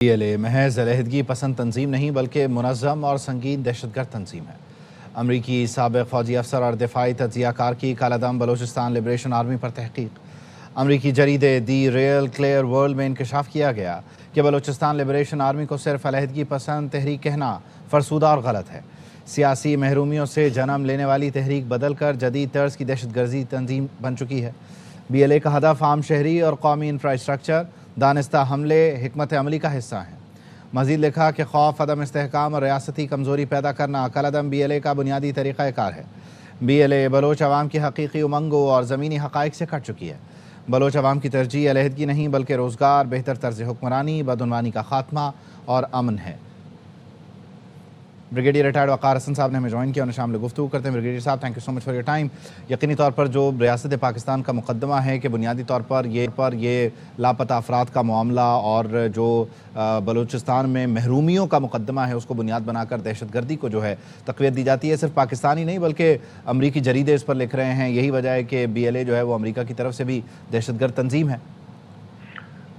PLA محض علیحدگی پسند تنظیم نہیں بلکہ منظم اور سنگین دہشت گرد تنظیم ہے۔ امریکی سابق فوجی افسر اور دفاعی تجزیہ کار کی کالعدم بلوچستان لبریشن آرمی پر تحقیق۔ امریکی جریدے دی ریئل کلیئر ورلڈ میں انکشاف کیا گیا کہ بلوچستان لبریشن آرمی کو صرف علیحدگی پسند تحریک کہنا فرسودہ اور غلط ہے۔ سیاسی محرومیوں سے جنم لینے والی تحریک بدل کر جدید طرز کی دہشت گردی تنظیم بن چکی ہے۔ BLA کا ہدف عام شہری اور قومی انفراسٹرکچر دانستہ حملے حکمت عملی کا حصہ ہیں۔ مزید لکھا کہ خوف، عدم استحکام اور ریاستی کمزوری پیدا کرنا کالعدم BLA کا بنیادی طریقہ کار ہے۔ BLA بلوچ عوام کی حقیقی امنگوں اور زمینی حقائق سے کٹ چکی ہے۔ بلوچ عوام کی ترجیح علیحدگی نہیں بلکہ روزگار، بہتر طرز حکمرانی، بدعنوانی کا خاتمہ اور امن ہے۔ بریگیڈیئر ریٹائرڈ وقار حسن صاحب نے ہمیں جوائن کیا، انہیں شامل گفتگو کرتے ہیں۔ بریگیڈیئر صاحب، thank you so much for your time. یقینی طور پر جو ریاست پاکستان کا مقدمہ ہے کہ بنیادی طور پر یہ لاپتہ افراد کا معاملہ اور جو بلوچستان میں محرومیوں کا مقدمہ ہے اس کو بنیاد بنا کر دہشت گردی کو جو ہے تقویت دی جاتی ہے، صرف پاکستانی نہیں بلکہ امریکی جریدے اس پر لکھ رہے ہیں۔ یہی وجہ ہے کہ BLA جو ہے وہ امریکہ کی طرف سے بھی دہشت گرد تنظیم ہے۔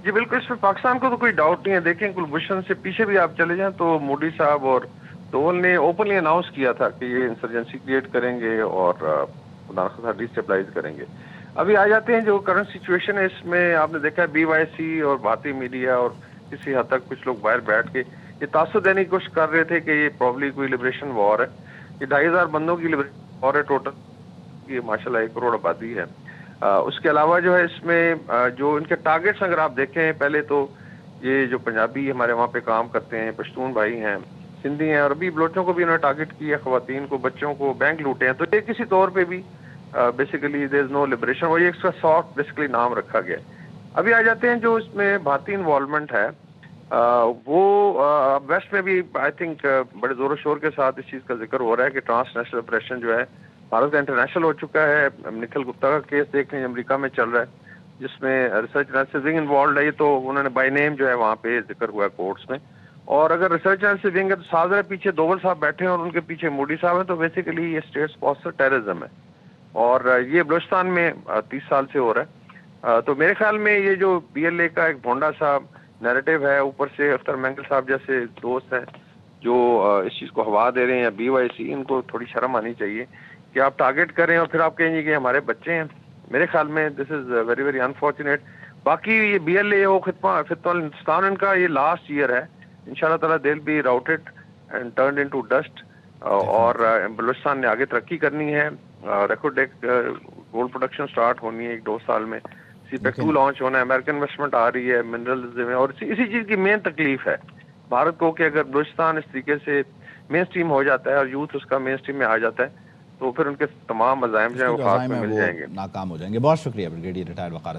جی بالکل، اس میں پاکستان کو تو کوئی ڈاؤٹ نہیں ہے۔ دیکھیں کلبھوشن سے پیچھے بھی آپ چلے جائیں تو مودی صاحب اور ڈول نے اوپنلی اناؤنس کیا تھا کہ یہ انسرجنسی کریٹ کریں گے اور خدا نخواستہ ڈیسٹیبلائز کریں گے۔ ابھی آ جاتے ہیں جو کرنٹ سچویشن ہے، اس میں آپ نے دیکھا ہے BYC اور بھارتی میڈیا اور کسی حد تک کچھ لوگ باہر بیٹھ کے یہ تاثر دینے کی کوشش کر رہے تھے کہ یہ پرابلی کوئی لبریشن وار ہے۔ یہ 2500 بندوں کی لبریشن وار ہے ٹوٹل، یہ ماشاء اللہ 1 کروڑ آبادی ہے۔ اس کے علاوہ جو ہے اس میں جو ان کے ٹارگیٹس اگر آپ دیکھیں، پہلے تو یہ جو پنجابی ہمارے وہاں پہ کام کرتے ہیں، پشتون بھائی ہیں، سندھی ہیں، اور ابھی بلوچوں کو بھی انہوں نے ٹارگٹ کیا، خواتین کو، بچوں کو، بینک لوٹے ہیں۔ تو یہ کسی طور پہ بھی basically there is know liberation, اور یہ ایک سافٹ بیسیکلی نام رکھا گیا ہے۔ ابھی آ جاتے ہیں جو اس میں بھارتی انوالومنٹ ہے، وہ ویسٹ میں بھی آئی تھنک بڑے زور و شور کے ساتھ اس چیز کا ذکر ہو رہا ہے کہ ٹرانس نیشنل آپریشن جو ہے بھارت کا انٹرنیشنل ہو چکا ہے۔ نکھل گپتا کا کیس دیکھ لیں، امریکہ میں چل رہا ہے، جس میں ریسرچ اینالیسس ونگ انوالوڈ ہے۔ یہ تو انہوں نے بائی نیم جو ہے وہاں پہ ذکر ہوا ہے کورٹس میں۔ اور اگر ریسرچ اینالیسس ونگ ہے تو سازر پیچھے دوول صاحب بیٹھے ہیں اور ان کے پیچھے مودی صاحب ہیں، تو بیسیکلی یہ اسٹیٹ اسپانسر ٹیررزم ہے، اور یہ بلوچستان میں 30 سال سے ہو رہا ہے۔ تو میرے خیال میں یہ جو BLA کا ایک بھونڈا سا نیریٹو ہے، اوپر سے اختر مینگل صاحب جیسے دوست ہیں جو اس چیز کو ہوا دے رہے ہیں، یا BYC، ان کو تھوڑی شرم آنی چاہیے کہ آپ ٹارگٹ کریں اور پھر آپ کہیں گے کہ ہمارے بچے ہیں۔ میرے خیال میں دس از ویری ویری انفارچونیٹ۔ باقی یہ BLA ہو، فتوہ ہندوستان، ان کا یہ لاسٹ ایئر ہے۔ انشاءاللہ تعالیٰ they will be routed and turned into dust, اور بلوچستان نے آگے ترقی کرنی ہے۔ ریکارڈ ایک گولڈ پروڈکشن سٹارٹ ہونی ہے 1-2 سال میں، CPEC 2 لانچ ہونا ہے، امریکن انویسٹمنٹ آ رہی ہے منرلز میں، اور اسی چیز کی مین تکلیف ہے بھارت کو کہ اگر بلوچستان اس طریقے سے مین اسٹریم ہو جاتا ہے اور یوتھ اس کا مین اسٹریم میں آ جاتا ہے تو پھر ان کے تمام عزائم جو ہیں وہ خاص میں مل جائیں گے، ناکام ہو جائیں گے۔ بہت شکریہ بریگیڈیئر ریٹائرڈ وقار۔